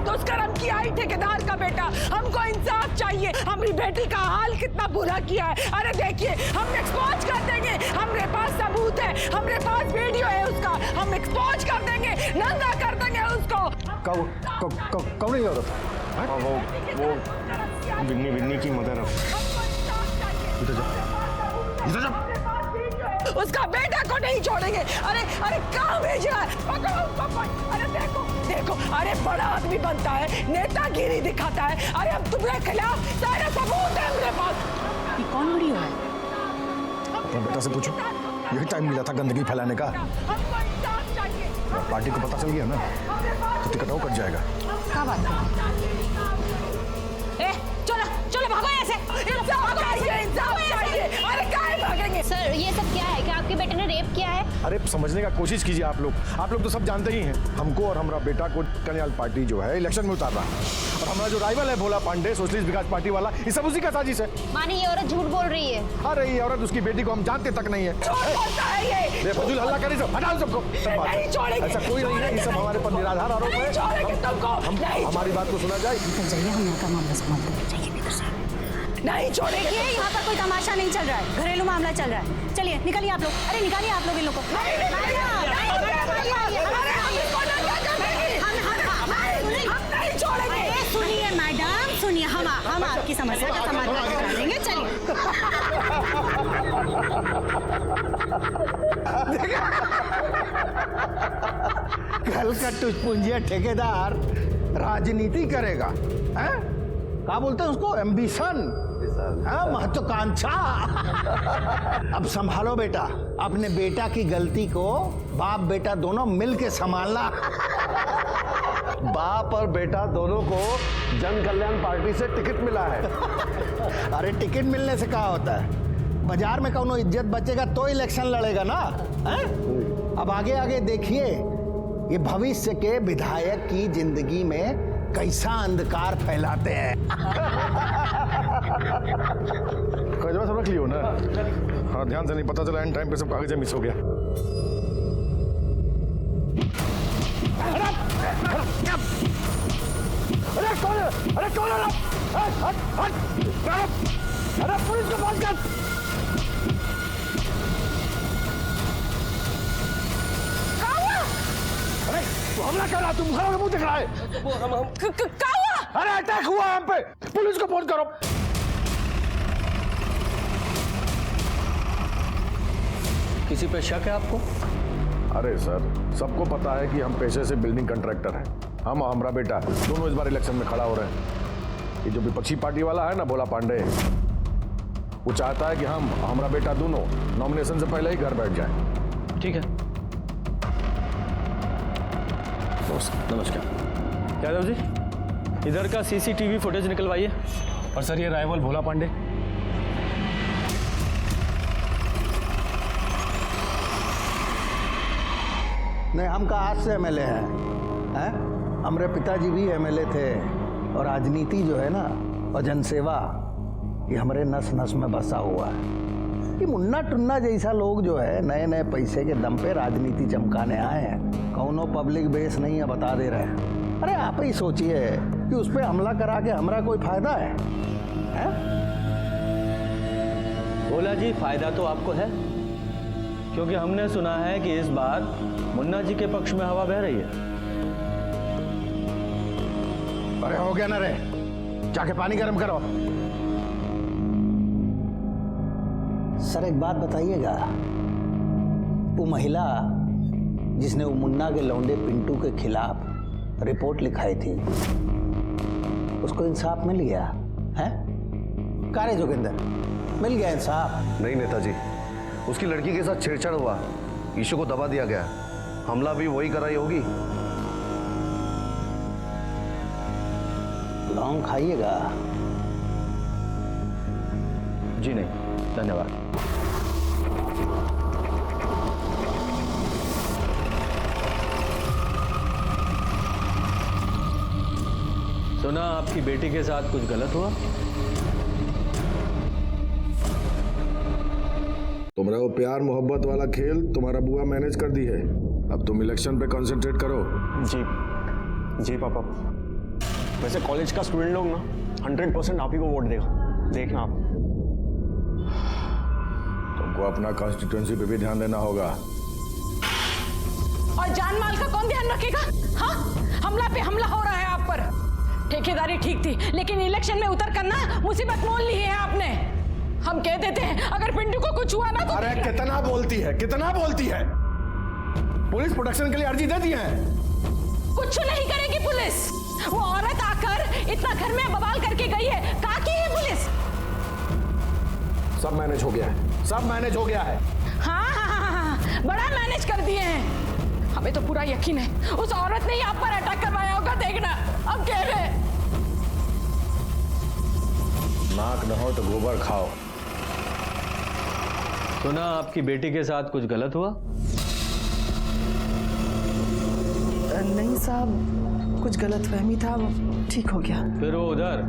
दुष्कर्म किया ही ठेकेदार का बेटा। हमको इंसाफ चाहिए। हमारी बेटी का हाल कितना बुरा किया है। अरे देखिए, हम एक्सपोज कर देंगे। हमारे पास सबूत है, हमारे पास वीडियो है उसका। हम एक्सपोज कर देंगे, नंगा कर देंगे उसको। कौन है औरत? वो विन्नी की मदर है। उसका बेटा को नहीं छोड़ेंगे। अरे अरे कहाँ भेज रहा है? पकड़ो उसको। अरे देखो देखो, अरे बड़ा आदमी बनता है, नेतागिरी दिखाता है। अरे अब तुम्हारे खिलाफ सारे सबूत है मेरे पास। ये कौन वीडियो है? अपने बेटा से पूछो, यही टाइम मिला था गंदगी फैलाने का। हमको इंसाफ चाहिए। पार्टी को पता चल गया ना तो टिकट आउट कट जाएगा। क्या बात है? ए, चलो चलो भागो यहाँ से। इंसाफ चाहिए, इंसाफ चाहिए। अरे काहे भागेंगे? सर ये सब क्या है? क्या आपके बेटे ने रेप किया है? अरे समझने का कोशिश कीजिए आप लोग तो सब जानते ही हैं। हमको और हमारा बेटा को कन्याल पार्टी जो है इलेक्शन में उतार रहा है, और हमारा जो राइवल है भोला पांडे सोशलिस्ट विकास पार्टी वाला, ये सब उसी का साजिश है। माने ये औरत झूठ बोल रही है। अरे ये औरत उसकी बेटी को हम जानते तक नहीं है। बेफजूल हल्ला करी सब, हटाओ सबको। नहीं छोड़ेंगे। ऐसा कोई नहीं है, ये सब हमारे पर निराधार आरोप है। हमारी बात को सुना जाए। निकल जाइए, हम यहाँ का मामला संभालते हैं। जाइए भीतर से। नहीं छोड़ेंगे। देखिए, यहाँ पर कोई तमाशा नहीं चल रहा है, घरेलू मामला चल रहा है। चलिए निकलिए आप लोग। अरे निकालिए आप लोग इन लोगों को। सुनिए मैडम, सुनिए, हम आपकी समस्या का समाधान कर देंगे। चलिए। कल का टुचपुंजिया ठेकेदार राजनीति करेगा, हैं? क्या बोलते हैं उसको? एम्बिशन, महत्वाकांक्षा। अब संभालो बेटा, अपने बेटा की गलती को बाप बेटा दोनों मिल के संभालना। बाप और बेटा दोनों को जन कल्याण पार्टी से टिकट मिला है। अरे टिकट मिलने से क्या होता है? बाजार में कौनो इज्जत बचेगा तो इलेक्शन लड़ेगा ना, हैं? अब आगे आगे देखिए, ये भविष्य के विधायक की जिंदगी में कैसा अंधकार फैलाते हैं। सब रख लियो ना। हाँ, ध्यान से नहीं, पता चला एंड टाइम पे सब कागज़ मिस हो गया। अरे कौन है? अरे कौन है? अरे पुलिस को फोन कर। अरे तू हमला कर रहा, तुम घरों के मुंह दिख रहा है। अरे अटैक हुआ हम पे, पुलिस को फोन करो। किसी पे शक है आपको? अरे सर, सबको पता है कि हम पेशे से बिल्डिंग कॉन्ट्रैक्टर हैं। हम और हमारा बेटा दोनों इस बार इलेक्शन में खड़ा हो रहे हैं। ये जो विपक्षी पार्टी वाला है ना भोला पांडे, वो चाहता है कि हम और हमारा बेटा दोनों नॉमिनेशन से पहले ही घर बैठ जाएं। ठीक है। नमस्कार। यादव जी, इधर का सीसीटीवी फुटेज निकलवाइए। और सर, ये राइवल भोला पांडे। नहीं, हम का आज से एमएलए हैं, हैं? हमारे पिताजी भी एमएलए थे, और राजनीति जो है ना और जनसेवा, ये हमारे नस नस में बसा हुआ है। ये मुन्ना टुन्ना जैसा लोग जो है नए नए पैसे के दम पे राजनीति चमकाने आए हैं। कौनो पब्लिक बेस नहीं है, बता दे रहे हैं। अरे आप ही सोचिए कि उस पर हमला करा के हमारा कोई फायदा है? भोला जी, फायदा तो आपको है, क्योंकि हमने सुना है कि इस बार मुन्ना जी के पक्ष में हवा बह रही है। अरे हो गया ना रे, जाके पानी गर्म करो। सर एक बात बताइएगा, वो महिला जिसने वो मुन्ना के लौंडे पिंटू के खिलाफ रिपोर्ट लिखाई थी, उसको इंसाफ मिल गया है? कारे जोगिंदर, मिल गया इंसाफ? नहीं नेताजी, उसकी लड़की के साथ छेड़छाड़ हुआ, ईशू को दबा दिया गया। हमला भी वही कराई होगी। लौंग खाइएगा? जी नहीं, धन्यवाद। सुना आपकी बेटी के साथ कुछ गलत हुआ? तुम्हारा वो प्यार मोहब्बत वाला खेल तुम्हारा बुआ मैनेज कर दी है। अब तुम इलेक्शन पे कंसंट्रेट करो। जी जी पापा। वैसे कॉलेज का स्टूडेंट लोग ना 100% आप ही को वोट देगा, देखना आप। तुमको अपना कॉन्स्टिट्यूएंसी पे भी ध्यान देना होगा। और जान माल का कौन ध्यान रखेगा? हाँ, हमला पे हमला हो रहा है आप पर। ठेकेदारी ठीक थी, लेकिन इलेक्शन में उतर कर ना मुसीबत मोल ली है आपने। हम कह देते हैं अगर पिंटू को कुछ हुआ ना तो। अरे कितना बोलती है, कितना बोलती है। पुलिस प्रोटेक्शन के लिए अर्जी देती है। कुछ नहीं करेगी पुलिस। वो औरत आकर इतना घर में बवाल करके गई है, कहाँ की है पुलिस? सब मैनेज हो गया है, सब मैनेज हो गया है। हाँ, बड़ा मैनेज कर दिए हैं। हमें तो पूरा यकीन है उस औरत ने ही आप पर अटैक करवाया होगा। देखना अब कह रहे। नाक न हो तो गोबर खाओ। सुना आपकी बेटी के साथ कुछ गलत हुआ? नहीं साहब, कुछ गलतफहमी था, ठीक हो गया। फिर वो उधर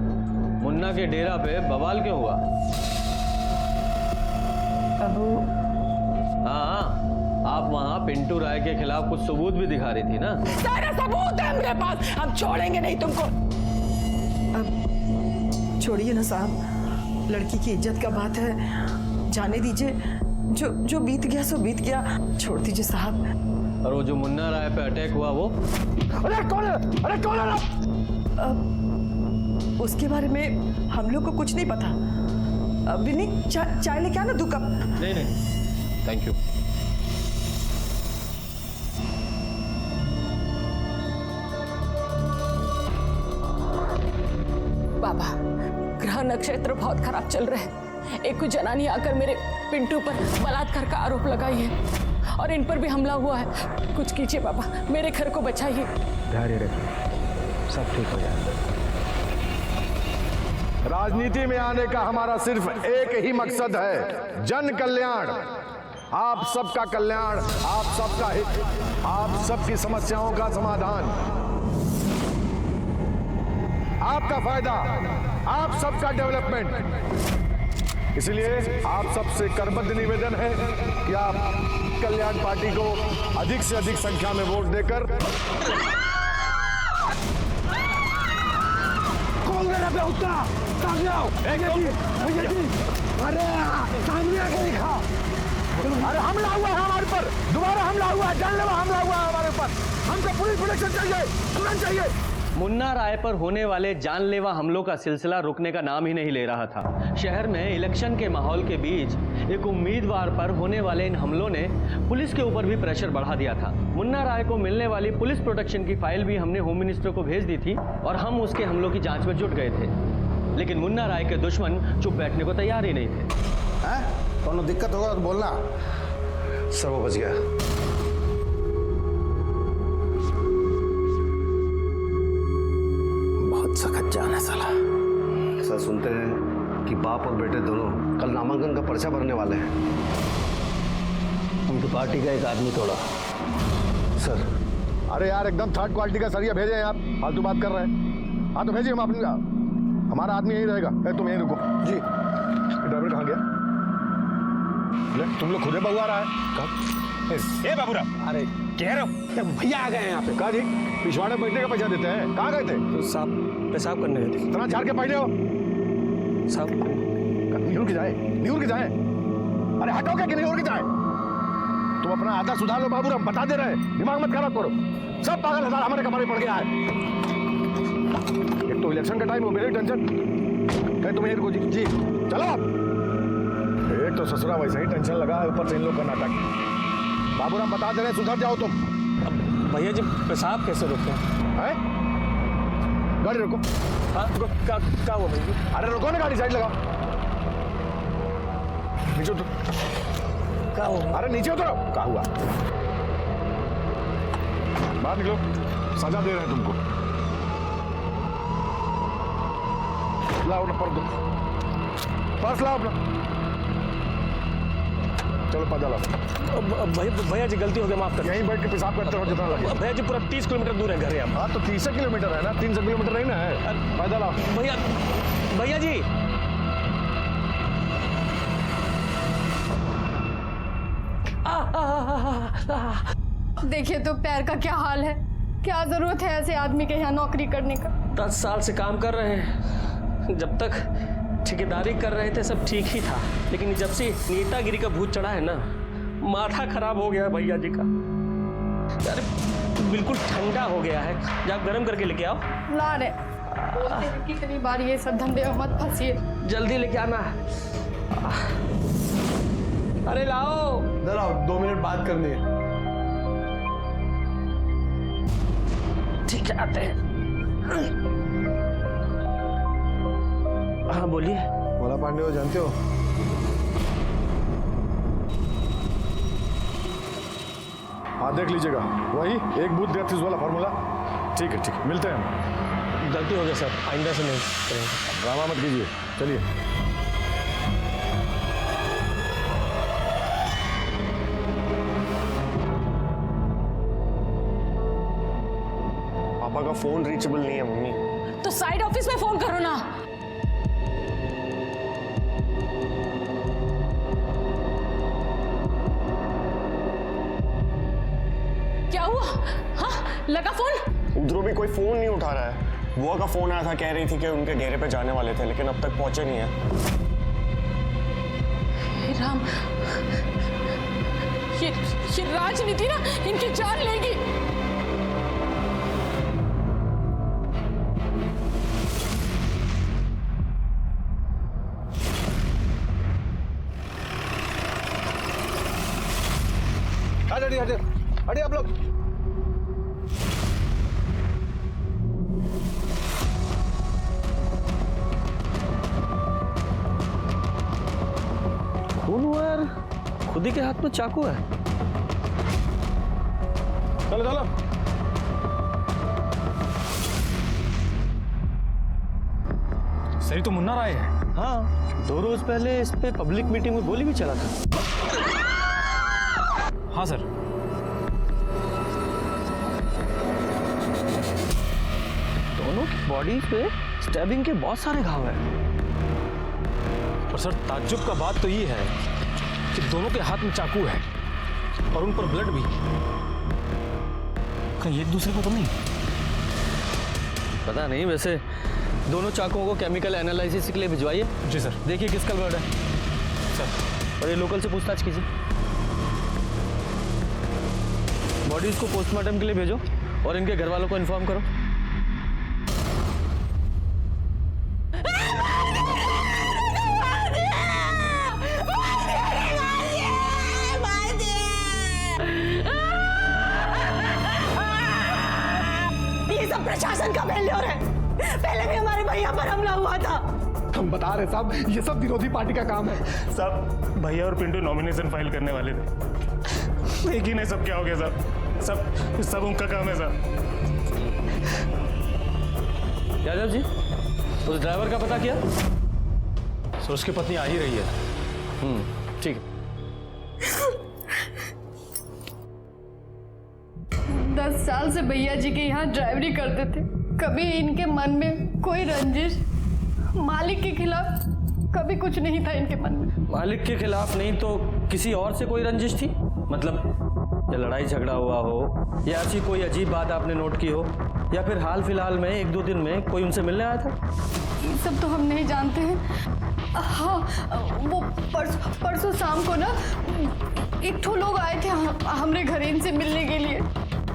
मुन्ना के डेरा पे बवाल क्यों हुआ? अब हाँ, आप वहाँ पिंटू राय के खिलाफ कुछ सबूत भी दिखा रही थी ना? सारा सबूत है मेरे पास, हम छोड़ेंगे नहीं तुमको। अब छोड़िए ना साहब, लड़की की इज्जत का बात है, जाने दीजिए। जो बीत गया सो बीत गया, छोड़ दीजिए साहब। और वो जो मुन्ना राय पे अटैक हुआ वो? अरे कौन है? अरे कौन है? अब उसके बारे में हम लोग को कुछ नहीं पता। विनी, चाय लेके आना 2 कप। नहीं नहीं, थैंक यू। बाबा, ग्रह नक्षत्र बहुत खराब चल रहे हैं। एक कुछ जनानी आकर मेरे पिंटू पर बलात्कार का आरोप लगाई है और इन पर भी हमला हुआ है। कुछ कीजिए बाबा, मेरे घर को बचाइए। धैर्य रखिए, सब ठीक हो जाएगा। राजनीति में आने का हमारा सिर्फ एक ही मकसद है, जन कल्याण। आप सबका कल्याण, आप सबका हित, आप सबकी समस्याओं का समाधान, आपका फायदा, आप सबका डेवलपमेंट। इसलिए आप सबसे करबद्ध निवेदन है कि आप कल्याण पार्टी को अधिक से अधिक संख्या में वोट देकर। कौन मेरा पे उतना? सामने आओ। भैया जी, अरे सामने आके दिखा। अरे हमला हुआ है हमारे पर, दोबारा हमला हुआ है, जानलेवा हमला हुआ है हमारे ऊपर। हमको पुलिस प्रोटेक्शन चाहिए, तुरंत चाहिए। मुन्ना राय पर होने वाले जानलेवा हमलों का सिलसिला रुकने का नाम ही नहीं ले रहा था। शहर में इलेक्शन के माहौल के बीच एक उम्मीदवार पर होने वाले इन हमलों ने पुलिस के ऊपर भी प्रेशर बढ़ा दिया था। मुन्ना राय को मिलने वाली पुलिस प्रोटेक्शन की फाइल भी हमने होम मिनिस्टर को भेज दी थी और हम उसके हमलों की जांच में जुट गए थे। लेकिन मुन्ना राय के दुश्मन चुप बैठने को तैयार ही नहीं थे। कौन दिक्कत होगा तो बोलना। सब वो बच गया। सखत जान है साला। सर सुनते हैं कि बाप और बेटे दोनों कल नामांकन का पर्चा भरने वाले हैं। उनकी पार्टी का एक आदमी तोड़ा। सर अरे यार, एकदम थर्ड क्वालिटी का सरिया भेजे हैं आप, फालतू बात कर रहे हैं। हाँ तो भेजिए, हम अपनी, हमारा आदमी यही रहेगा। तुम यहीं रुको जी। ड्राइवर कहाँ गया? ले, तुम लोग खुदे बगुआ रहा है। ए बाबूराव, अरे कह रहे हो भैया आ गए हैं यहाँ पे। कहा जी, पिछवाड़े बैठने का पैसा देते हैं। कहाँ गए थे? तो साहब पेशाब करने गए थे। इतना झाड़ के बैठे हो साहब। निहुर के जाए, निहुर के जाए। अरे हटोगे कि निहुर के जाए? तुम अपना आदत सुधार लो बाबू, हम बता दे रहे हैं, दिमाग मत खराब करो। सब पागल हजार हमारे कमरे पड़ गया है। एक तो इलेक्शन का टाइम हो, मेरी टेंशन है। तुम यहीं रुको जी, चलो आप। एक तो ससुरा वैसे ही टेंशन लगा है, ऊपर से इन लोग का नाटक। बाबू हम बता दे रहे हैं, सुधर जाओ तुम। भैया जी पेशाब कैसे रोकते हैं? गाड़ी रोको। हाँ क्या हुआ भैया? अरे रोको ना, गाड़ी साइड लगाओ। नीचे उतरो। क्या हुआ? अरे नीचे उतरो। क्या हुआ? बाहर निकलो, सजा दे रहे हैं तुमको। लाओ ना पर्स लाओ अपना। चलो पता लाओ। भैया जी गलती हो गई, माफ कर। यहीं बैठ के पेशाब करते रहो जितना लगे। भैया जी पूरा 30 किलोमीटर दूर है घर है। हाँ तो 30 किलोमीटर है ना, 300 किलोमीटर नहीं ना है। पैदल आओ। भैया जी देखिए तो पैर का क्या हाल है, क्या जरूरत है ऐसे आदमी के यहाँ नौकरी करने का? 10 साल से काम कर रहे हैं। जब तक ठेकेदारी कर रहे थे सब ठीक ही था, लेकिन जब से नेतागिरी का भूत चढ़ा है ना, माथा खराब हो गया भैया जी का। यार बिल्कुल ठंडा हो गया है। जा गर्म करके लेके आओ। ला रहे बोलते हैं कितनी बार ये सब धंधे में मत फंसिए। जल्दी लेके आना। अरे लाओ। इधर आओ, 2 मिनट बात करनी है। ठीक है, आते हैं। हाँ बोलिए। भोला पांडे को जानते हो? हाँ देख लीजिएगा, वही एक बूथ डेथ वाला फॉर्मूला। ठीक है, मिलते हैं हम। गलती हो गया सर, आइंदा से नहीं करेंगे। ड्रामा मत कीजिए, चलिए। पापा का फोन रीचेबल नहीं है मम्मी। तो साइड ऑफिस में फोन करो ना। क्या हुआ? हाँ लगा फोन? उधरों भी कोई फोन नहीं उठा रहा है। बुआ का फोन आया था, कह रही थी कि उनके डेरे पे जाने वाले थे, लेकिन अब तक पहुंचे नहीं है। हे राम, ये राजनीति ना इनकी जान लेगी। हटिए आप लोग। खून हुआ यार, खुद ही के हाथ में चाकू है। चलो सही तो मुन्ना राय है। हाँ 2 रोज पहले इस पे पब्लिक मीटिंग में गोली भी चला था। हाँ सर। दोनों की बॉडी पे स्टैबिंग के बहुत सारे घाव हैं। और सर ताज्जुब का बात तो ये है कि दोनों के हाथ में चाकू है और उन पर ब्लड भी। कहीं एक दूसरे को तो नहीं? पता नहीं, वैसे दोनों चाकुओं को केमिकल एनालिसिस के लिए भिजवाइए। जी सर। देखिए किसका ब्लड है सर। और ये लोकल से पूछताछ कीजिए। बॉडीज को पोस्टमार्टम के लिए भेजो और इनके घर वालों को इन्फॉर्म करो। ये सब प्रशासन का फेल्योर है। पहले भी हमारे भैया पर हमला हुआ था। हम बता रहे साहब, ये सब विरोधी पार्टी का काम है। साहब भैया और पिंटू नॉमिनेशन फाइल करने वाले थे, एक ही नहीं सब क्या हो गया साहब। सब उनका काम है साहब। यादव जी, उस ड्राइवर का पता किया? सर उसकी पत्नी आ ही रही है। ठीक है। 10 साल से भैया जी के यहाँ ड्राइवरी करते थे। कभी इनके मन में कोई रंजिश मालिक के खिलाफ कभी कुछ नहीं था इनके मन में। मालिक के खिलाफ नहीं तो किसी और से कोई रंजिश थी? मतलब या लड़ाई झगड़ा हुआ हो, या ऐसी कोई अजीब बात आपने नोट की हो, या फिर हाल फिलहाल में 1-2 दिन में कोई उनसे मिलने आया था? ये सब तो हम नहीं जानते हैं। हाँ वो परसों शाम को ना एक ठो लोग आए थे हमारे घर इनसे मिलने के लिए।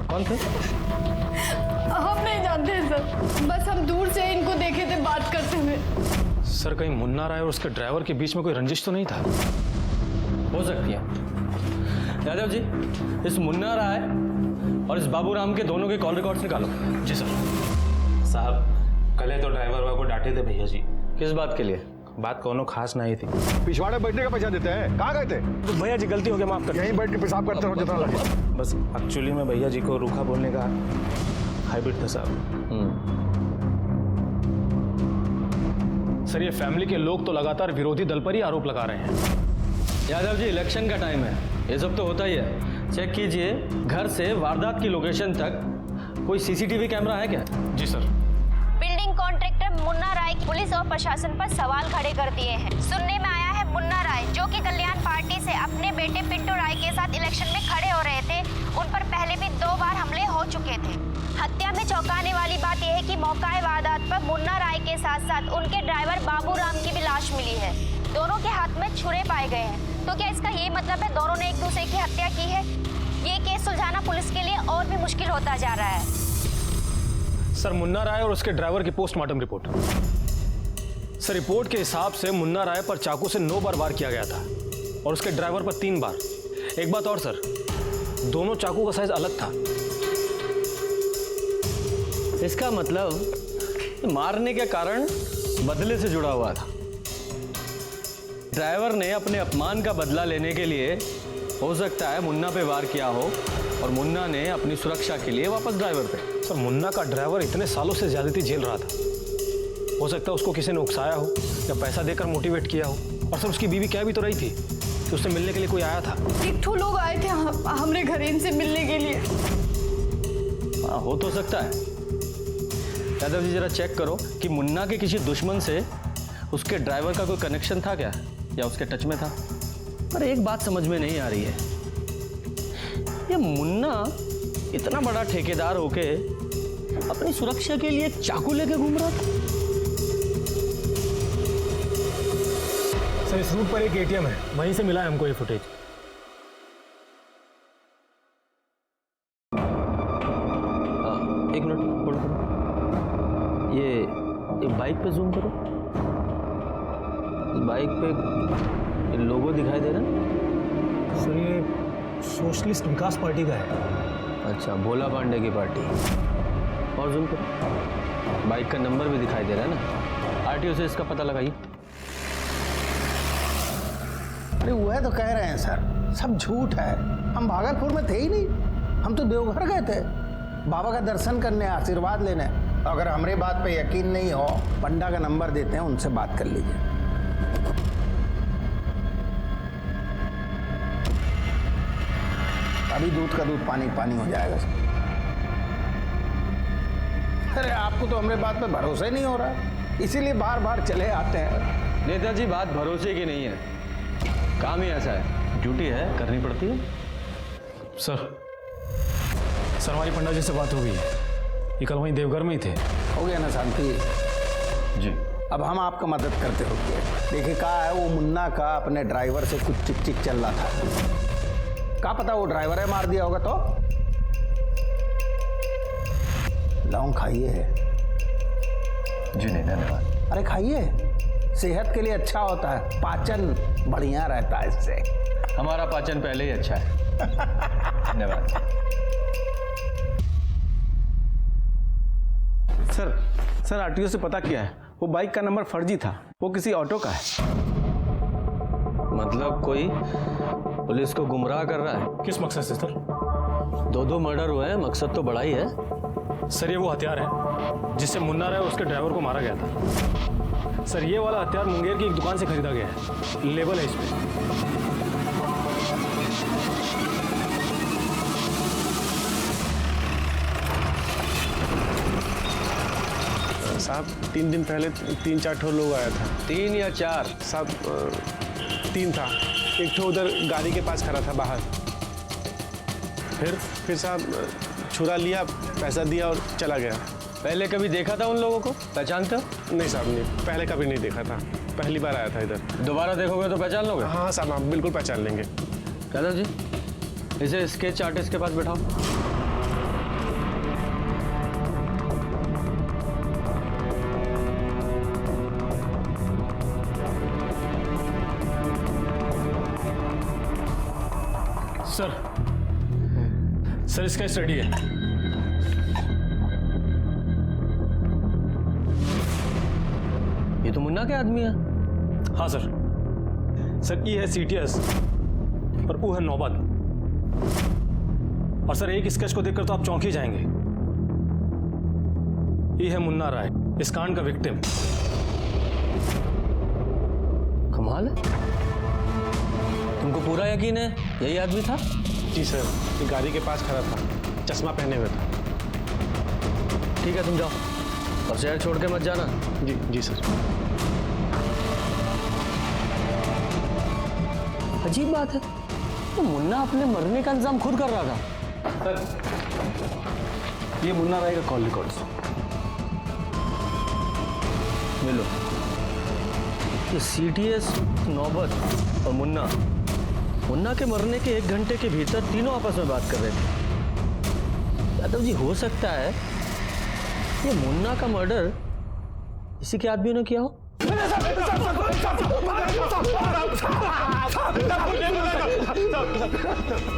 कौन थे? हम नहीं जानते हैं सर, बस हम दूर से इनको देखे थे बात करते हुए। सर कहीं मुन्ना राय और उसके ड्राइवर के बीच में कोई रंजिश तो नहीं था? हो सकती है। यादव जी, इस मुन्ना राय और इस बाबूराम के दोनों के कॉल रिकॉर्ड्स निकालो। जी सर। साहब कल तो ड्राइवर को डांटे थे भैया जी। किस बात के लिए? बात कोनो खास नहीं थी। पिछवाड़े बैठने का पैसा देते हैं, कहाँ गए थे? तो भैया जी गलती हो गया, माफ कर। यहीं बैठ के पेशाब करते रहो जितना लगे। बस एक्चुअली में भैया जी को रूखा बोलने का हैबिट था साहब। सर ये फैमिली के लोग तो लगातार विरोधी दल पर ही आरोप लगा रहे हैं। यादव जी, इलेक्शन का टाइम है, ये सब तो होता ही है। चेक कीजिए घर से वारदात की लोकेशन तक कोई सीसीटीवी कैमरा है क्या? जी सर। बिल्डिंग कॉन्ट्रैक्टर मुन्ना राय पुलिस और प्रशासन पर सवाल खड़े कर दिए हैं। सुनने में आया है मुन्ना राय, जो कि कल्याण पार्टी से अपने बेटे पिंटू राय के साथ इलेक्शन में खड़े हो रहे थे, उन पर पहले भी 2 बार हमले हो चुके थे। मौकाए वारदात पर मुन्ना राय के साथ साथ उनके ड्राइवर बाबूराम की भी लाश मिली है। दोनों के हाथ में छुरे पाए गए हैं। तो क्या इसका ये मतलब है दोनों ने एक दूसरे की हत्या की है? ये केस सुलझाना पुलिस के लिए और भी मुश्किल होता जा रहा है। सर, मुन्ना राय और उसके ड्राइवर की पोस्टमार्टम रिपोर्ट। सर, रिपोर्ट के हिसाब से मुन्ना राय पर चाकू से 9 बार वार किया गया था और उसके ड्राइवर पर 3 बार। एक बात और सर, दोनों चाकू का साइज अलग था। इसका मतलब मारने के कारण बदले से जुड़ा हुआ था। ड्राइवर ने अपने अपमान का बदला लेने के लिए हो सकता है मुन्ना पे वार किया हो और मुन्ना ने अपनी सुरक्षा के लिए वापस ड्राइवर पे। सर, मुन्ना का ड्राइवर इतने सालों से ज्यादती झेल रहा था। हो सकता है उसको किसी ने उकसाया हो या पैसा देकर मोटिवेट किया हो। और सर, उसकी बीवी कह भी तो रही थी कि उससे मिलने के लिए कोई आया था। एक ठो लोग आए थे हमरे घर इनसे मिलने के लिए। हाँ, हो तो सकता है। यादव जी, जरा चेक करो कि मुन्ना के किसी दुश्मन से उसके ड्राइवर का कोई कनेक्शन था क्या, या उसके टच में था। पर एक बात समझ में नहीं आ रही है, ये मुन्ना इतना बड़ा ठेकेदार होके अपनी सुरक्षा के लिए चाकू लेके घूम रहा था। सर, इस रूट पर एक एटीएम है, वहीं से मिला है हमको ये फुटेज। एक मिनट होल्ड करो। ये बाइक पे जूम करो। बाइक पे लोगो दिखाई दे रहा है। सर, ये सोशलिस्ट विकास पार्टी का है। अच्छा, भोला पांडे की पार्टी। और जूम करो। बाइक का नंबर भी दिखाई दे रहा है ना। आरटीओ से इसका पता लगाइए। अरे वो है तो कह रहे हैं सर, सब झूठ है। हम भागलपुर में थे ही नहीं, हम तो देवघर गए थे बाबा का दर्शन करने, आशीर्वाद लेने। अगर हमारे बात पे यकीन नहीं हो, पंडा का नंबर देते हैं, उनसे बात कर लीजिए। अभी दूध का दूध पानी पानी हो जाएगा सर। अरे आपको तो हमारे बात पे भरोसा ही नहीं हो रहा, इसीलिए बार बार चले आते हैं। नेताजी, बात भरोसे की नहीं है, काम ही ऐसा है, ड्यूटी है, करनी पड़ती है। सर, हमारी पंडा जी से बात हो गई है। ये कल वहीं देवघर में ही थे। हो गया ना शांति जी। अब हम आपका Mदद करते होंगे। देखिए, कहा है वो मुन्ना का अपने ड्राइवर से कुछ चिक चिक चल रहा था। क्या पता वो ड्राइवर है मार दिया होगा। तो लौंग खाइए। जी नहीं, धन्यवाद। अरे खाइए, सेहत के लिए अच्छा होता है, पाचन बढ़िया रहता है इससे। हमारा पाचन पहले ही अच्छा है। धन्यवाद। सर, आरटीओ से पता किया है, वो बाइक का नंबर फर्जी था, वो किसी ऑटो का है। मतलब कोई पुलिस को गुमराह कर रहा है। किस मकसद से सर? 2 मर्डर हुए हैं, मकसद तो बड़ा ही है। सर, ये वो हथियार है जिससे मुन्ना राय और उसके ड्राइवर को मारा गया था। सर, ये वाला हथियार मुंगेर की एक दुकान से खरीदा गया है। लेबल है इस पे। साहब, 3 दिन पहले 3-4 ठो लोग आया था। 3 या 4? साहब, 3 था। एक ठो उधर गाड़ी के पास खड़ा था बाहर। फिर साहब छुरा लिया, पैसा दिया और चला गया। पहले कभी देखा था उन लोगों को? पहचानते हो? नहीं साहब, नहीं, पहले कभी नहीं देखा था, पहली बार आया था इधर। दोबारा देखोगे तो पहचान लोगे? हाँ साहब, आप बिल्कुल पहचान लेंगे। यादव जी, इसे स्केच आर्टिस्ट के पास बैठाओ। सर, इसका स्टडी है। ये तो मुन्ना के आदमी है। हाँ सर, ई है CTS और U है नौबत। और सर, एक स्केच को देखकर तो आप चौंक ही जाएंगे। ये है मुन्ना राय, इस कांड का विक्टिम। कमाल है, तुमको पूरा यकीन है यही आदमी था? जी सर, ये गाड़ी के पास खड़ा था, चश्मा पहने हुए था। ठीक है, तुम जाओ और शहर छोड़ के मत जाना। जी सर। अजीब बात है, तो मुन्ना अपने मरने का इंतजाम खुद कर रहा था। सर, ये मुन्ना राय का कॉल रिकॉर्ड्स। मिलो। ये सीटीएस, नौबत और मुन्ना के मरने के 1 घंटे के भीतर तीनों आपस में बात कर रहे थे। यादव जी, हो सकता है ये मुन्ना का मर्डर इसी के आदमियों ने किया हो।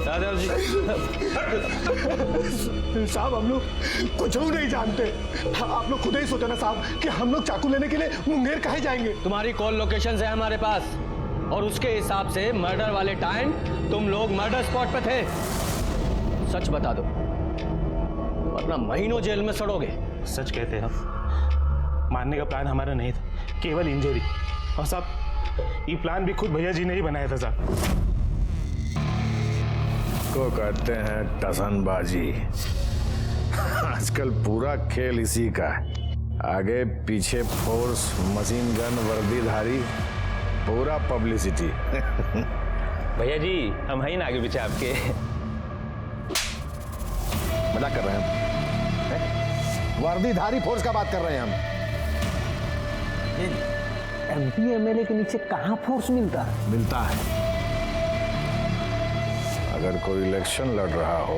यादव जी, साहब हम लोग कुछ नहीं जानते। आप लोग खुद ही सोचो ना साहब कि हम लोग चाकू लेने के लिए मुंगेर काहे जाएंगे। तुम्हारी कॉल लोकेशन है हमारे पास और उसके हिसाब से मर्डर वाले टाइम तुम लोग मर्डर स्पॉट पे थे। सच बता दो वरना महीनों जेल में सड़ोगे। सच कहते हैं हम, मारने का प्लान हमारा नहीं था, केवल इंजरी। और साहब ये प्लान भी खुद भैया जी ने ही बनाया था साहब। को कहते हैं टसनबाजी। आजकल पूरा खेल इसी का है। आगे पीछे फोर्स, मशीन गन, वर्दीधारी, पूरा पब्लिसिटी। भैया जी हम हैं ना आगे पीछे आपके। मजाक कर रहे हैं हम? वर्दीधारी फोर्स का बात कर रहे हैं हम। एमपी एमएलए के नीचे कहाँ फोर्स मिलता है। अगर कोई इलेक्शन लड़ रहा हो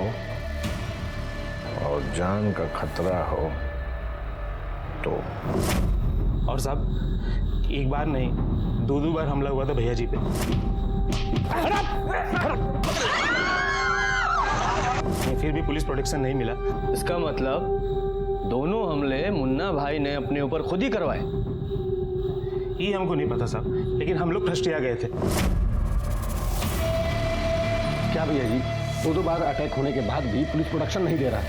और जान का खतरा हो तो। और साहब एक बार नहीं 2 बार हमला हुआ था भैया जी पे। फिर भी पुलिस प्रोटेक्शन नहीं मिला। इसका मतलब दोनों हमले मुन्ना भाई ने अपने ऊपर खुद ही करवाए। ये हमको नहीं पता साहब, लेकिन हम लोग फ्रस्ट्रेट गए थे। क्या भैया जी, 2 बार अटैक होने के बाद भी पुलिस प्रोटेक्शन नहीं दे रहा है।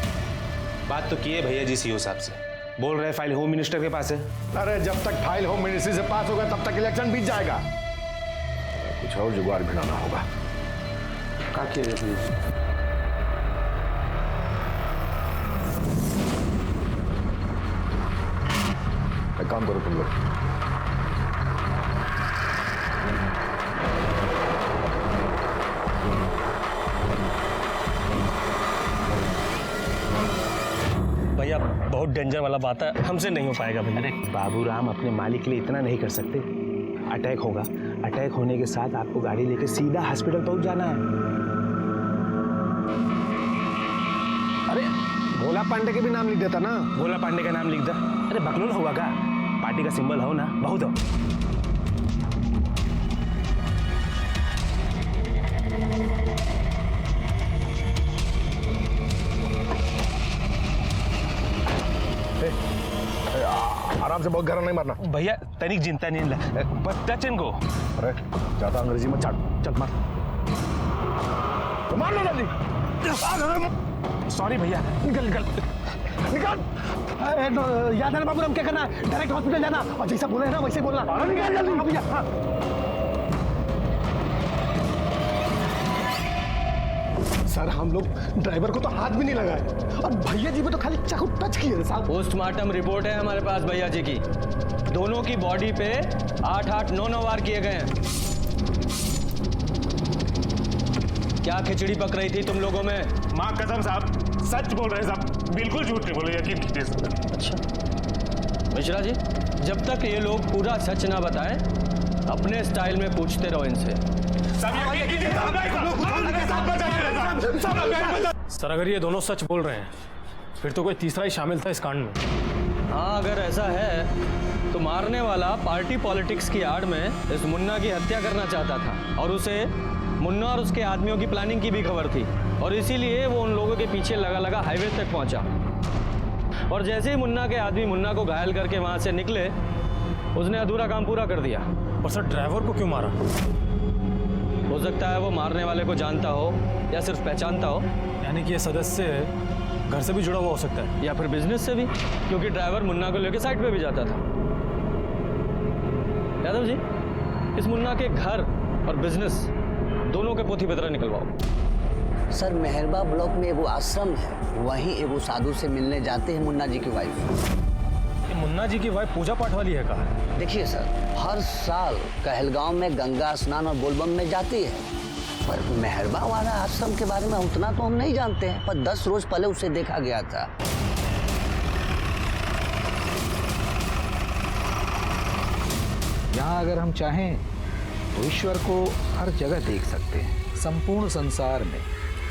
बात तो की है भैया जी सीओ साहब से, बोल रहे फाइल होम मिनिस्टर के पास है। अरे जब तक फाइल होम मिनिस्ट्री से पास होगा तब तक इलेक्शन बीत जाएगा। कुछ और जुगाड़ भिड़ाना होगा। एक काम करो तुम लोग, भैया बहुत डेंजर वाला बात है, हमसे नहीं हो पाएगा भैया। अरे बाबूराम अपने मालिक के लिए इतना नहीं कर सकते। अटैक होगा, अटैक होने के साथ आपको गाड़ी लेकर सीधा हॉस्पिटल पहुंच जाना है। अरे भोला पांडे के भी नाम लिख देता ना। भोला पांडे का नाम लिख दे। अरे बकलोल होगा का, पार्टी का सिंबल हो ना, बहुत हो। आराम से, बहुत गहरा नहीं मारना भैया। तनिक चिंता नहीं ला, बस टच इनको। अरे ज्यादा अंग्रेजी में चाट, चल मार, तो मार लो जल्दी। सॉरी भैया, निकल निकल निकल। याद है ना बाबूराम, क्या करना है? डायरेक्ट हॉस्पिटल जाना और जैसा बोले ना वैसे बोलना। निकल जल्दी भैया। सर हम लोग ड्राइवर को तो हाथ भी नहीं लगाए और भैया जी को तो खाली चाकू टच किए साहब। पोस्टमार्टम रिपोर्ट है हमारे पास भैया जी की। दोनों की बॉडी पे 8-8, 9-9 वार किए गए हैं। क्या खिचड़ी पक रही थी तुम लोगों में? माँ कसम साहब, सच बोल रहे हैं साहब, बिल्कुल झूठ नहीं बोले, यकीन कीजिए। अच्छा मिश्रा जी, जब तक ये लोग पूरा सच ना बताएं अपने स्टाइल में पूछते रहो इनसे। सर अगर ये दोनों सच बोल रहे हैं फिर तो कोई तीसरा ही शामिल था इस कांड में। हाँ अगर ऐसा है तो मारने वाला पार्टी पॉलिटिक्स की आड़ में इस मुन्ना की हत्या करना चाहता था और उसे मुन्ना और उसके आदमियों की प्लानिंग की भी खबर थी और इसीलिए वो उन लोगों के पीछे लगा लगा हाईवे तक पहुंचा। और जैसे ही मुन्ना के आदमी मुन्ना को घायल करके वहां से निकले उसने अधूरा काम पूरा कर दिया। और सर ड्राइवर को क्यों मारा? हो सकता है वो मारने वाले को जानता हो या सिर्फ पहचानता हो। यानी कि ये सदस्य घर से भी जुड़ा हुआ हो सकता है या फिर बिजनेस से भी, क्योंकि ड्राइवर मुन्ना को लेकर साइड पे भी जाता था। यादव जी, इस मुन्ना के घर और बिजनेस दोनों के पोथी पत्र निकलवाओ। सर मेहरबा ब्लॉक में एगो आश्रम है, वहीं एगो साधु से मिलने जाते हैं मुन्ना जी की वाइफ। मुन्ना जी की वाइफ पूजा पाठ वाली है कहा? देखिए सर, हर साल कहलगांव में गंगा स्नान और बोलबम में जाती है, पर मेहरबा वाला आश्रम के बारे में उतना तो हम नहीं जानते हैं, पर 10 रोज पहले उसे देखा गया था। यहाँ अगर हम चाहें तो ईश्वर को हर जगह देख सकते हैं। संपूर्ण संसार में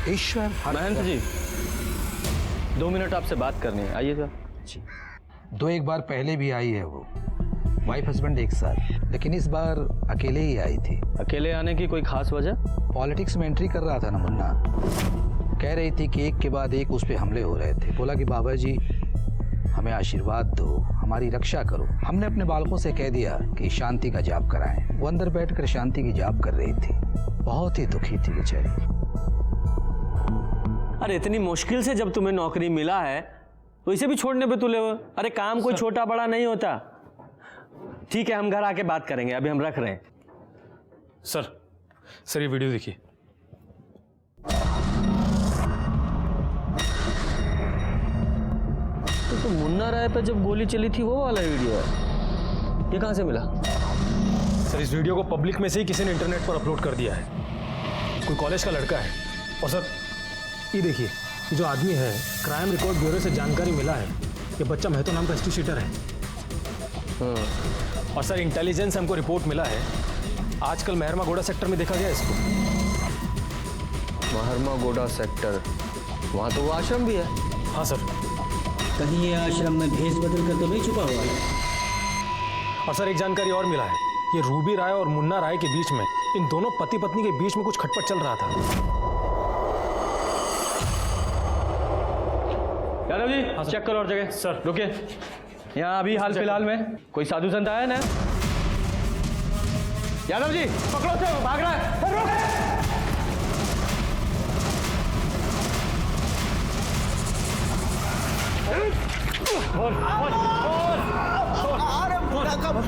ईश्वर हर महंत जी, 2 मिनट आपसे बात करनी है, आइएगा। जी, 2-1 बार पहले भी आई है वो, वाइफ हस्बैंड एक साथ, लेकिन इस बार अकेले ही आई थी। अकेले आने की कोई खास वजह? पॉलिटिक्स में एंट्री कर रहा था ना मुन्ना, कह रही थी कि एक के बाद एक उस पर हमले हो रहे थे। बोला कि बाबा जी हमें आशीर्वाद दो, हमारी रक्षा करो। हमने अपने बालकों से कह दिया कि शांति का जाप कराएं। वो अंदर बैठकर शांति की जाप कर रही थी, बहुत ही दुखी थी बेचारी। अरे इतनी मुश्किल से जब तुम्हें नौकरी मिला है तो इसे भी छोड़ने पे तुले हो? अरे काम कोई छोटा बड़ा नहीं होता। ठीक है, हम घर आके बात करेंगे, अभी हम रख रहे हैं। सर ये वीडियो देखिए। तो मुन्ना राय पे जब गोली चली थी वो वाला वीडियो है, ये कहाँ से मिला? सर इस वीडियो को पब्लिक में से ही किसी ने इंटरनेट पर अपलोड कर दिया है, कोई कॉलेज का लड़का है। और सर ये देखिए, ये जो आदमी है, क्राइम रिकॉर्ड ब्यूरो से जानकारी मिला है, ये बच्चा महतो नाम का हिस्ट्री शीटर है। और सर इंटेलिजेंस हमको रिपोर्ट मिला है, आजकल मेहरमा गोड़ा सेक्टर में देखा गया इसको। मेहरमा गोड़ा सेक्टर, वहाँ तो वो आश्रम भी है। हाँ सर। कहीं ये आश्रम में भेष बदल कर तो नहीं छुपा हुआ है? और सर एक जानकारी और मिला है, ये रूबी राय और मुन्ना राय के बीच में, इन दोनों पति पत्नी के बीच में कुछ खटपट चल रहा था। यादव जी चेक करो और जगह। सर रुकिए, यहाँ अभी हाल फिलहाल में कोई साधु संत आया ना? यादव जी पकड़ो, तो भाग रहा है। अरे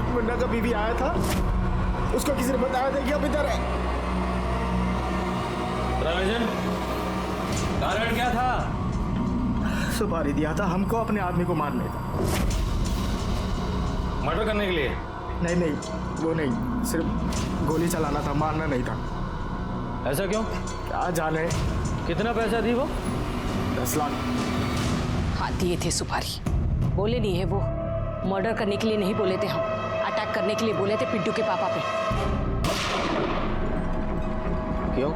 मुन्ना का बीवी आया था, उसको किसी ने बताया था कि अब इधर है। कारण क्या था? सुपारी दिया था हमको अपने आदमी को मारने का। मर्डर करने के लिए? नहीं, वो नहीं, सिर्फ गोली चलाना था, मारना नहीं था। ऐसा क्यों? क्या जाने। कितना पैसा दी वो? 10 लाख। हाँ दिए थे सुपारी। बोले नहीं है वो, मर्डर करने के लिए नहीं बोले थे हम, अटैक करने के लिए बोले थे पिंटू के पापा पे। क्यों?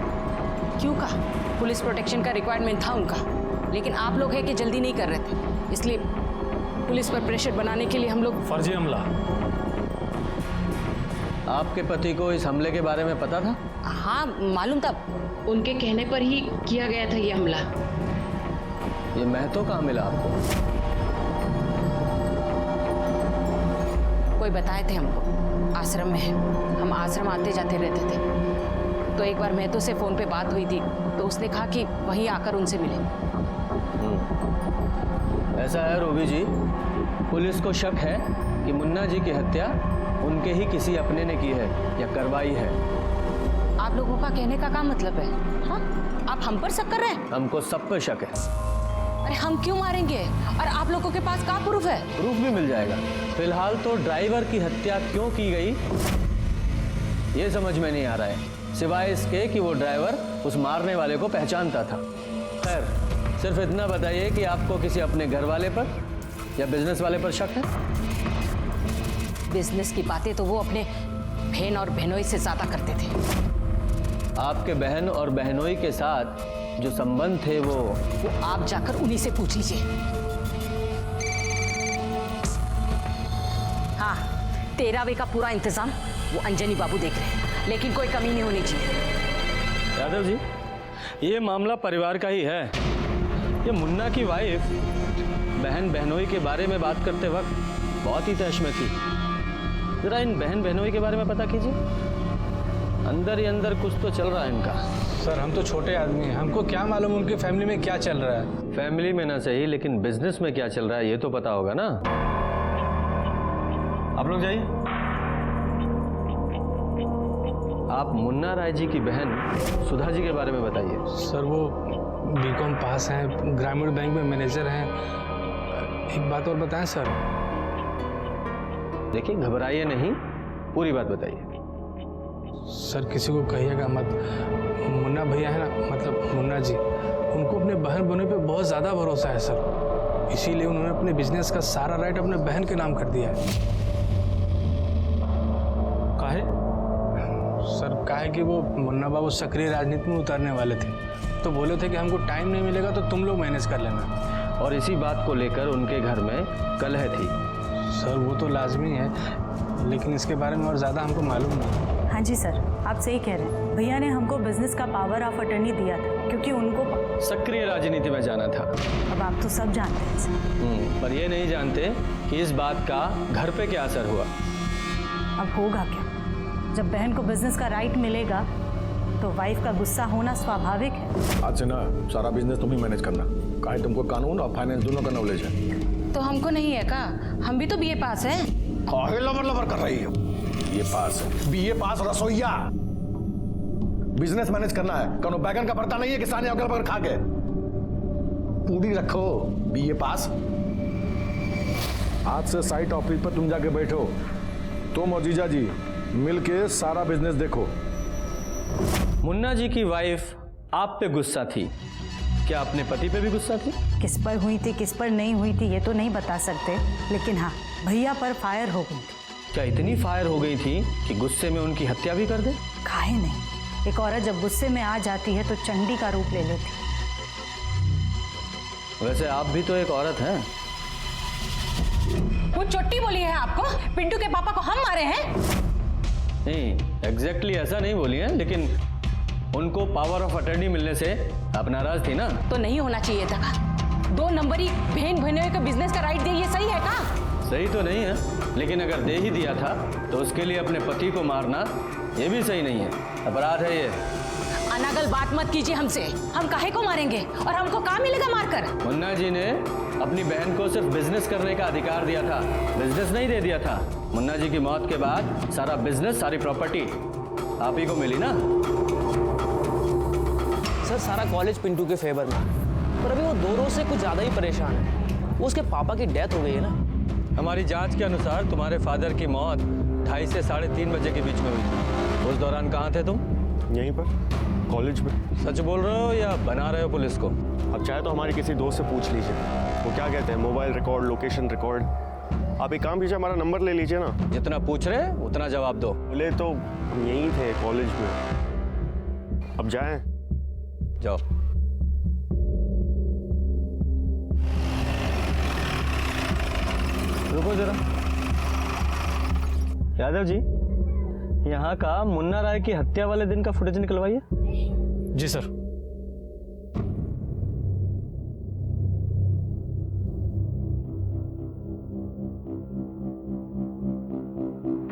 क्यों का? पुलिस प्रोटेक्शन का रिक्वायरमेंट था उनका, लेकिन आप लोग है कि जल्दी नहीं कर रहे थे, इसलिए पुलिस पर प्रेशर बनाने के लिए हम लोग। फर्जी हमला। आपके पति को इस हमले के बारे में पता था? हाँ मालूम था, उनके कहने पर ही किया गया था ये हमला। ये महतो कहाँ मिला आपको? कोई बताए थे हमको, आश्रम में है। हम आश्रम आते जाते रहते थे, तो एक बार महतो से फोन पे बात हुई थी, तो उसने कहा कि वहीं आकर उनसे मिले। ऐसा है रूबी जी, पुलिस को शक है कि मुन्ना जी की हत्या उनके ही किसी अपने ने की है या करवाई है। आप लोगों का कहने का क्या मतलब है? हाँ? आप हम पर शक कर रहे हैं? हमको सब पर शक है। अरे हम क्यों मारेंगे? और आप लोगों के पास क्या प्रूफ है? प्रूफ भी मिल जाएगा। फिलहाल तो ड्राइवर की हत्या क्यों की गई ये समझ में नहीं आ रहा है, सिवाय इसके कि वो ड्राइवर उस मारने वाले को पहचानता था। खैर, सिर्फ इतना बताइए कि आपको किसी अपने घर वाले पर या बिजनेस वाले पर शक है? बिजनेस की बातें तो वो अपने बहन और बहनोई से ज्यादा करते थे। आपके बहन और बहनोई के साथ जो संबंध थे वो आप जाकर उन्हीं से पूछ लीजिए। हाँ, 13वें का पूरा इंतजाम वो अंजनी बाबू देख रहे हैं, लेकिन कोई कमी नहीं होनी चाहिए। यादव जी, ये मामला परिवार का ही है। ये मुन्ना की वाइफ बहन बहनोई के बारे में बात करते वक्त बहुत ही तहश में थी। जरा इन बहन बहनोई के बारे में पता कीजिए, अंदर ही अंदर कुछ तो चल रहा है इनका। सर हम तो छोटे आदमी हैं, हमको क्या मालूम उनकी फैमिली में क्या चल रहा है। फैमिली में ना सही, लेकिन बिजनेस में क्या चल रहा है ये तो पता होगा ना। आप लोग जाइए। आप मुन्ना राय जी की बहन सुधा जी के बारे में बताइए। सर वो बीकॉम पास हैं, ग्रामीण बैंक में मैनेजर हैं। एक बात और बताएं सर। देखिए घबराइए नहीं, पूरी बात बताइए। सर किसी को कहिएगा मत, मुन्ना भैया है ना, मतलब मुन्ना जी, उनको अपने बहन बोने पे बहुत ज़्यादा भरोसा है सर, इसीलिए उन्होंने अपने बिजनेस का सारा राइट अपने बहन के नाम कर दिया है। काहे कि वो मुन्ना बाबू सक्रिय राजनीति में उतरने वाले थे, तो बोले थे कि हमको टाइम नहीं मिलेगा तो तुम लोग मैनेज कर लेना। और इसी बात को लेकर उनके घर में कलह थी। सर वो तो लाजमी है, लेकिन इसके बारे में और ज़्यादा हमको मालूम नहीं। हाँ जी सर, आप सही कह रहे हैं। भैया ने हमको बिजनेस का पावर ऑफ अटर्नी दिया था क्योंकि उनको सक्रिय राजनीति में जाना था। अब आप तो सब जानते हैं सर। पर ये नहीं जानते कि इस बात का घर पे क्या असर हुआ। अब होगा क्या? जब बहन को बिजनेस का राइट मिलेगा तो वाइफ का गुस्सा होना स्वाभाविक है। आज से ना सारा बिजनेस तुम ही मैनेज करना। काहे तुमको कानून और फाइनेंस दोनों का नॉलेज है। तो हमको नहीं है का? हम भी तो बीए पास है। काहे लबर लबर कर रही हो? बीए पास है, बीए पास रसोईया। बिजनेस मैनेज करना है, कौनो बैगन का भरता नहीं है किसान अगल बगल खा के। पूरी रखो, बीए पास। आज से साइट ऑफिस पर तुम जाके बैठो, तुम और जीजा जी मिलके सारा बिजनेस देखो। मुन्ना जी की वाइफ आप पे गुस्सा थी, क्या अपने पति पे भी गुस्सा थी? किस पर हुई थी किस पर नहीं हुई थी ये तो नहीं बता सकते, लेकिन हाँ भैया पर फायर हो गई थी। क्या इतनी फायर हो गई थी कि गुस्से में उनकी हत्या भी कर दे? काहे नहीं, एक औरत जब गुस्से में आ जाती है तो चंडी का रूप ले लेती। वैसे आप भी तो एक औरत हैं। वो चोटी बोली है आपको? पिंटू के पापा को हम मारे हैं? नहीं, एग्जैक्टली ऐसा नहीं बोली है, लेकिन उनको पावर ऑफ अटर्नी मिलने से आप नाराज थी ना? तो नहीं होना चाहिए था का? 2 नंबरी बहन बहनों का बिजनेस का राइट दे, ये सही है का? सही तो नहीं है, लेकिन अगर दे ही दिया था तो उसके लिए अपने पति को मारना ये भी सही नहीं है, अपराध है ये। अनागल बात मत कीजिए हमसे, हम काहे को मारेंगे और हमको कहाँ मिलेगा मारकर? मुन्ना जी ने अपनी बहन को सिर्फ बिजनेस करने का अधिकार दिया था, बिजनेस नहीं दे दिया था। मुन्ना जी की मौत के बाद सारा बिजनेस, सारी प्रॉपर्टी आप ही को मिली ना? सर सारा कॉलेज पिंटू के फेवर में, पर अभी वो दोनों से कुछ ज़्यादा ही परेशान है। वो उसके पापा की डेथ हो गई है ना। हमारी जांच के अनुसार तुम्हारे फादर की मौत 2:30 से 3:30 बजे के बीच में हुई थी। उस दौरान कहाँ थे तुम? यहीं पर, कॉलेज में। सच बोल रहे हो या बना रहे हो पुलिस को? अब चाहे तो हमारे किसी दोस्त से पूछ लीजिए, वो क्या कहते हैं, मोबाइल रिकॉर्ड, लोकेशन रिकॉर्ड। आप एक काम कीजिए, हमारा नंबर ले लीजिए ना। जितना पूछ रहे उतना जवाब दो। बोले तो हम यहीं थे कॉलेज में। अब जाएं? जाओ। रुको जरा। यादव जी, यहाँ का मुन्ना राय की हत्या वाले दिन का फुटेज निकलवाइए। जी सर।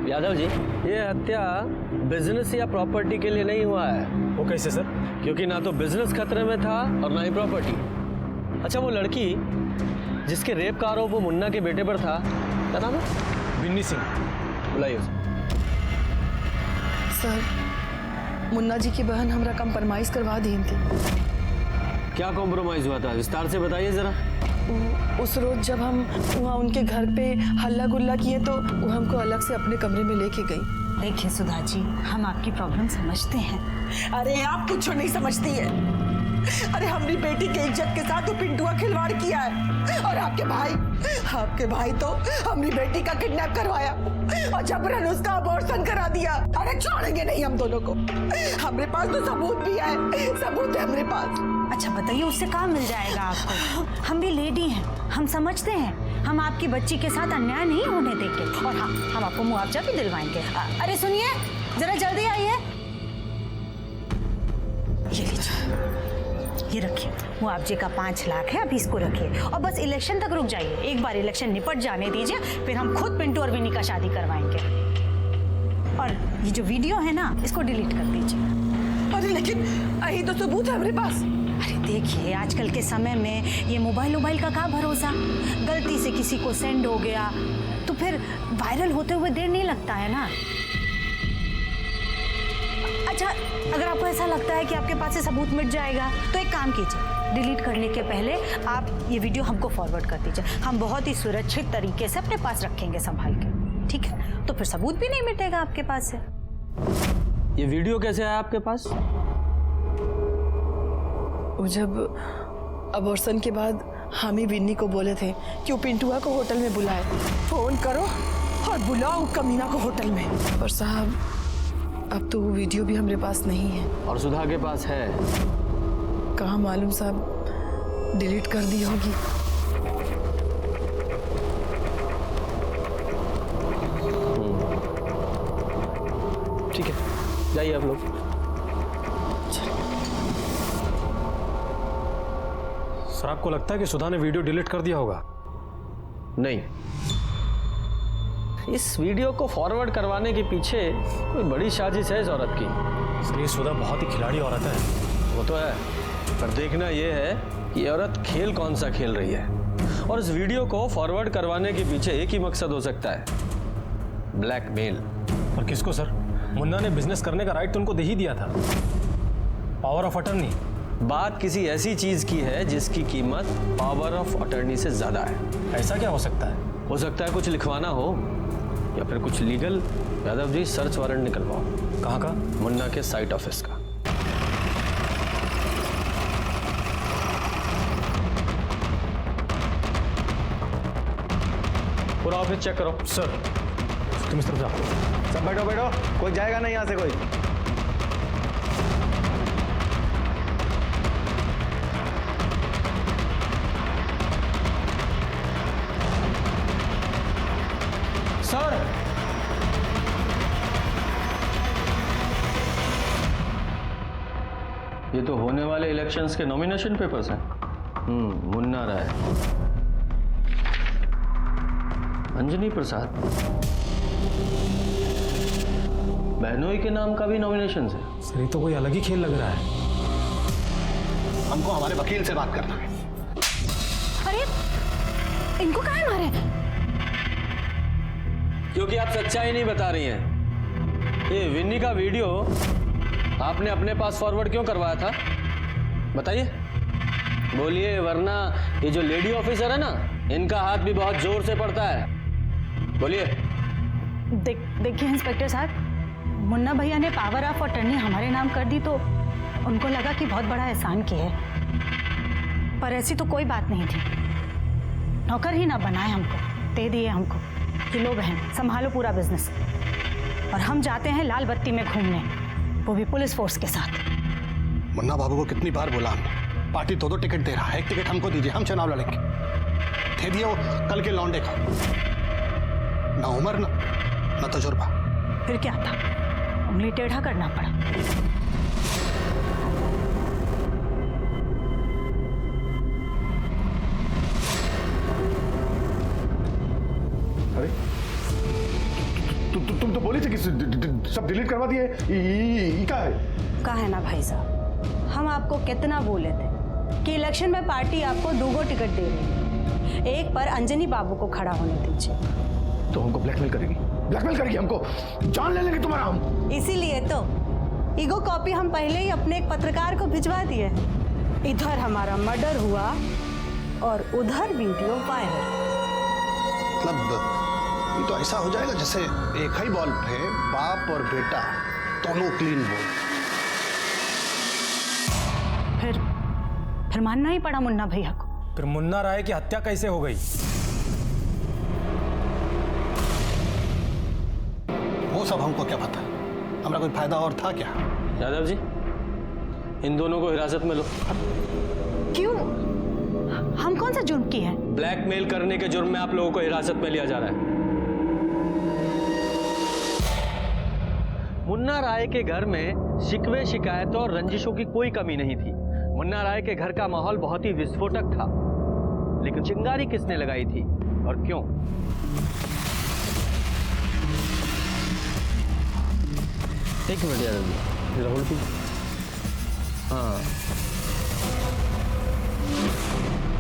यादव जी, ये हत्या बिजनेस या प्रॉपर्टी के लिए नहीं हुआ है। वो कैसे सर? क्योंकि ना तो बिजनेस खतरे में था और ना ही प्रॉपर्टी। अच्छा, वो लड़की जिसके रेप का आरोप वो मुन्ना के बेटे पर था, क्या नाम है? बिन्नी सिंह। बुलाइए उसे। सर मुन्ना जी की बहन हमरा कंप्रोमाइज करवा दी थी। क्या कॉम्प्रोमाइज हुआ था, विस्तार से बताइए जरा। उस रोज जब हम वहाँ उनके घर पे हल्ला गुल्ला किए तो वो हमको अलग से अपने कमरे में लेके गई। देखिए सुधा जी, हम आपकी प्रॉब्लम समझते हैं। अरे आप कुछ नहीं समझती है। अरे हमारी बेटी के इज्जत के साथ तो पिंटुआ खिलवाड़ किया है, और आपके भाई तो हमारी बेटी का किडनैप करवाया और जबरन उसका अबॉर्शन करा दिया। अरे छोड़ेंगे नहीं हम दोनों को। हमारे पास तो सबूत भी है, सबूत है हमारे पास। अच्छा बताइए, उससे काम मिल जाएगा आपको? हम भी लेडी हैं, हम समझते हैं। हम आपकी बच्ची के साथ अन्याय नहीं होने देंगे, और हाँ, हम आपको मुआवजा भी दिलवाएंगे। अरे सुनिए, जरा जल्दी आइए। ये लीजिए, ये रखिए, मुआवजे का 5 लाख है, अभी इसको रखिए और बस इलेक्शन तक रुक जाइए। एक बार इलेक्शन निपट जाने दीजिए, फिर हम खुद पिंटू और विनी का शादी करवाएंगे। और ये जो वीडियो है ना, इसको डिलीट कर दीजिए। अरे लेकिन यही तो सबूत है हमारे पास। अरे देखिए, आजकल के समय में ये मोबाइल का क्या भरोसा, गलती से किसी को सेंड हो गया तो फिर वायरल होते हुए देर नहीं लगता है ना। अच्छा, अगर आपको ऐसा लगता है कि आपके पास से सबूत मिट जाएगा तो एक काम कीजिए, डिलीट करने के पहले आप ये वीडियो हमको फॉरवर्ड कर दीजिए। हम बहुत ही सुरक्षित तरीके से अपने पास रखेंगे संभाल के, ठीक है? तो फिर सबूत भी नहीं मिटेगा आपके पास से। ये वीडियो कैसे आया आपके पास? वो जब अबॉर्शन के बाद हम ही विन्नी को बोले थे कि वो पिंटुआ को होटल में बुलाए। फोन करो और बुलाओ कमीना को होटल में। और साहब अब तो वो वीडियो भी हमारे पास नहीं है। और सुधा के पास है? कहाँ मालूम साहब, डिलीट कर दी होगी। ठीक है, जाइए आप लोग। सर आपको लगता है कि सुधा ने वीडियो डिलीट कर दिया होगा? नहीं, इस वीडियो को फॉरवर्ड करवाने के पीछे कोई बड़ी साजिश है इस औरत की। सर ये सुधा बहुत ही खिलाड़ी औरत है। वो तो है, पर देखना यह है कि औरत खेल कौन सा खेल रही है। और इस वीडियो को फॉरवर्ड करवाने के पीछे एक ही मकसद हो सकता है, ब्लैकमेल। और किसको सर? मुन्ना ने बिजनेस करने का राइट तो उनको दे ही दिया था, पावर ऑफ अटर्नी। बात किसी ऐसी चीज की है जिसकी कीमत पावर ऑफ अटर्नी से ज्यादा है। ऐसा क्या हो सकता है? हो सकता है कुछ लिखवाना हो या फिर कुछ legal. Yadav ji, search warrant निकलवाओ। कहाँ का? मुन्ना के साइट ऑफिस का। पूरा ऑफिस चेक करो। सर तुम इस तरफ जाओ। सब बैठो बैठो, कोई जाएगा नहीं यहाँ से कोई। सर ये तो होने वाले इलेक्शंस के नॉमिनेशन पेपर्स हैं। मुन्ना राय, अंजनी प्रसाद, बहनोई के नाम का भी नॉमिनेशन है। सर ये तो कोई अलग ही खेल लग रहा है। हमको हमारे वकील से बात करना है। अरे इनको कहाँ मारे? क्योंकि आप सच्चाई नहीं बता रही हैं। ये विन्नी का वीडियो आपने अपने पास फॉरवर्ड क्यों करवाया था? बताइए, बोलिए, वरना ये जो लेडी ऑफिसर है ना, इनका हाथ भी बहुत जोर से पड़ता है। बोलिए। देखिए इंस्पेक्टर साहब, मुन्ना भैया ने पावर ऑफ अटर्नी हमारे नाम कर दी तो उनको लगा कि बहुत बड़ा एहसान किया है, पर ऐसी तो कोई बात नहीं थी। नौकर ही ना बनाए हमको, दे दिए हमको कि लो बहन संभालो पूरा बिजनेस, और हम जाते हैं लाल बत्ती में घूमने, वो भी पुलिस फोर्स के साथ। मुन्ना बाबू को कितनी बार बोला हमने, पार्टी दो टिकट दे रहा है, एक टिकट हमको दीजिए, हम चुनाव लड़ेंगे। दे दिए वो कल के लौंडे का। ना उम्र ना तजुर्बा। फिर क्या था, उंगली टेढ़ा करना पड़ा। अरे तुम तो बोली थी कि सब डिलीट करवा दिए। क्या है? कहा है ना भाई साहब, हम आपको कितना बोले थे कि इलेक्शन में पार्टी आपको 2 टिकट दे रही है, एक पर अंजनी बाबू को खड़ा होने दीजिए। तो हमको ब्लैकमेल करेगी? ब्लैकमेल करेगी हमको? जान ले लेंगे तुम्हारा हम। इसीलिए तो ईगो कॉपी हम पहले ही अपने एक पत्रकार को भिजवा दिए हैं। इधर हमारा मर्डर हुआ और उधर वीडियो वायरल। मतलब ये तो ऐसा हो जाएगा जैसे एक ही बॉल पे बाप और बेटा दोनों क्लीन बोल। फिर मानना ही पड़ा मुन्ना भैया को। फिर मुन्ना राय की हत्या कैसे हो गई? वो सब हमको क्या पता, हमारा कोई फायदा और था क्या? यादव जी, इन दोनों को हिरासत में लो। क्यों? हम कौन सा जुर्म किए हैं? ब्लैकमेल करने के जुर्म में आप लोगों को हिरासत में लिया जा रहा है। मुन्ना राय के घर में शिकवे शिकायतों और रंजिशों की कोई कमी नहीं थी। मुन्ना राय के घर का माहौल बहुत ही विस्फोटक था, लेकिन चिंगारी किसने लगाई थी और क्यों? एक मिनट यादव जी, राहुल की। हाँ,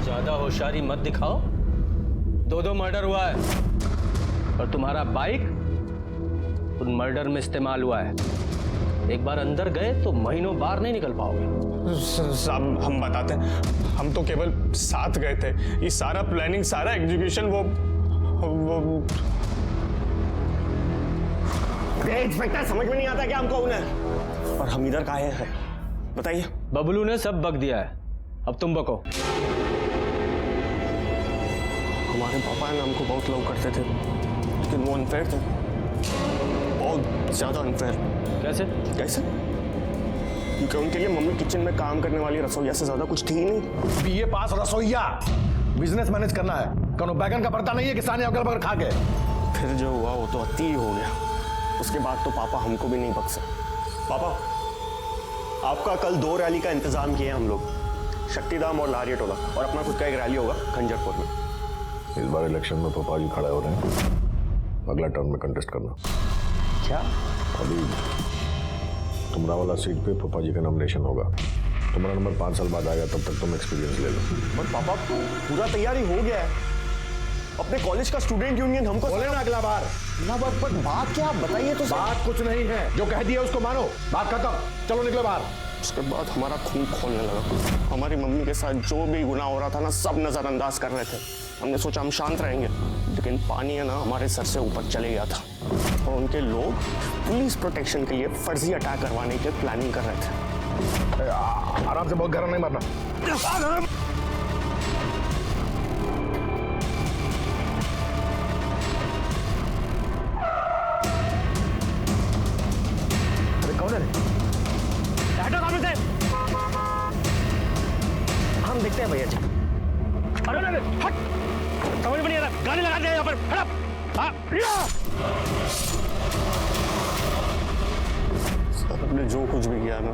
ज्यादा होशियारी मत दिखाओ। 2 मर्डर हुआ है और तुम्हारा बाइक उन मर्डर में इस्तेमाल हुआ है। एक बार अंदर गए तो महीनों बाहर नहीं निकल पाओगे। साहब हम बताते हैं, हम तो केवल साथ गए थे। ये सारा प्लानिंग, सारा एग्जीक्यूशन वो इंस्पेक्टर समझ में नहीं आता क्या हमको उन्हें, और हम इधर काहे हैं बताइए। बबलू ने सब बक दिया है, अब तुम बको। हमारे पापा ने हमको बहुत लव करते थे, लेकिन वो अनफेयर थे, बहुत ज्यादा अनफेयर। कैसे? कैसे? क्योंकि उनके लिए मम्मी किचन में काम करने वाली रसोइया से ज्यादा कुछ थी ही नहीं। बीए पास रसोइया, बिजनेस मैनेज करना है, कौन बैगन का भरता नहीं है किसान अगल बगल खा के। फिर जो हुआ वो तो अति हो गया। उसके बाद तो पापा हमको भी नहीं बख्शे। पापा, आपका कल 2 रैली का इंतजाम किए हम लोग, शक्तिधाम और लारिया टोला, और अपना खुद का एक रैली होगा खंजरपुर में। इस बार इलेक्शन में पापा जी खड़े हो रहे हैं, अगला टर्म में कंटेस्ट करना। क्या? अभी तुमरा वाला सीट पे पापा जी का नॉमिनेशन होगा। तुम्हारा नंबर 5 साल बाद आएगा, तब तक तुम एक्सपीरियंस ले लो। पर पापा पूरा तैयारी हो गया है। अपने कॉलेज का स्टूडेंट यूनियन हमको बोले ना अगला बार ना। पर बात क्या, आप बताइए तो। बात कुछ नहीं है, जो कह दिया उसको मानो, बात खत्म, चलो निकलो बाहर। उसके बाद हमारा खून खोलने लगा। हमारी मम्मी के साथ जो भी गुनाह हो रहा था ना, सब नजरअंदाज कर रहे थे। हमने सोचा हम शांत रहेंगे, लेकिन पानी है ना हमारे सर से ऊपर चले गया था, और उनके लोग पुलिस प्रोटेक्शन के लिए फर्जी अटैक करवाने की प्लानिंग कर रहे थे। आराम से, बहुत गरम नहीं मारना। अरे कौन है? हम देखते हैं भैया जी। अरे हट, समझ में नहीं आ रहा, गाड़ी लगा दे यहाँ पर, सर, हमने जो कुछ भी किया ना,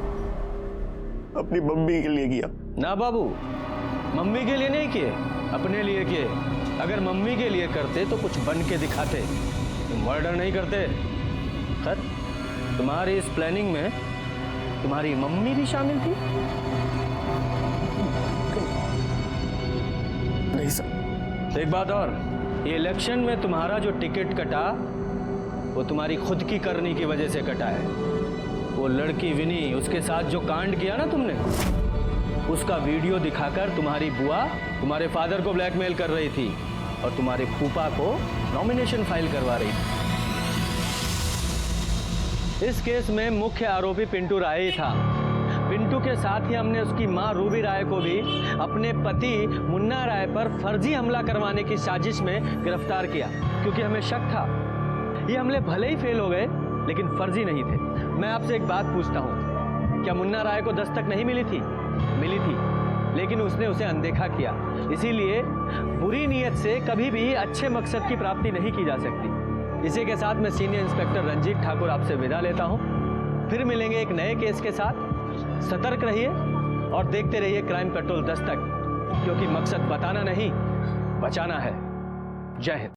अपनी मम्मी के लिए किया। ना बाबू, मम्मी के लिए नहीं किए, अपने लिए किए। अगर मम्मी के लिए करते तो कुछ बन के दिखाते, मर्डर नहीं करते। खैर, तुम्हारी इस प्लानिंग में तुम्हारी मम्मी भी शामिल थी? नहीं सर। एक बात और, ये इलेक्शन में तुम्हारा जो टिकट कटा वो तुम्हारी खुद की करनी की वजह से कटा है। वो लड़की विनी, उसके साथ जो कांड किया ना तुमने, उसका वीडियो दिखाकर तुम्हारी बुआ तुम्हारे फादर को ब्लैकमेल कर रही थी और तुम्हारे फूफा को नॉमिनेशन फाइल करवा रही थी। इस केस में मुख्य आरोपी पिंटू राय ही था। पिंटू के साथ ही हमने उसकी मां रूबी राय को भी अपने पति मुन्ना राय पर फर्जी हमला करवाने की साजिश में गिरफ्तार किया, क्योंकि हमें शक था ये हमले भले ही फेल हो गए लेकिन फर्जी नहीं थे। मैं आपसे एक बात पूछता हूँ, क्या मुन्ना राय को दस्तक नहीं मिली थी? मिली थी, लेकिन उसने उसे अनदेखा किया। इसीलिए बुरी नीयत से कभी भी अच्छे मकसद की प्राप्ति नहीं की जा सकती। इसी के साथ मैं सीनियर इंस्पेक्टर रंजीत ठाकुर आपसे विदा लेता हूँ। फिर मिलेंगे एक नए केस के साथ। सतर्क रहिए और देखते रहिए क्राइम पेट्रोल दस्तक, क्योंकि मकसद बताना नहीं, बचाना है। जय हिंद।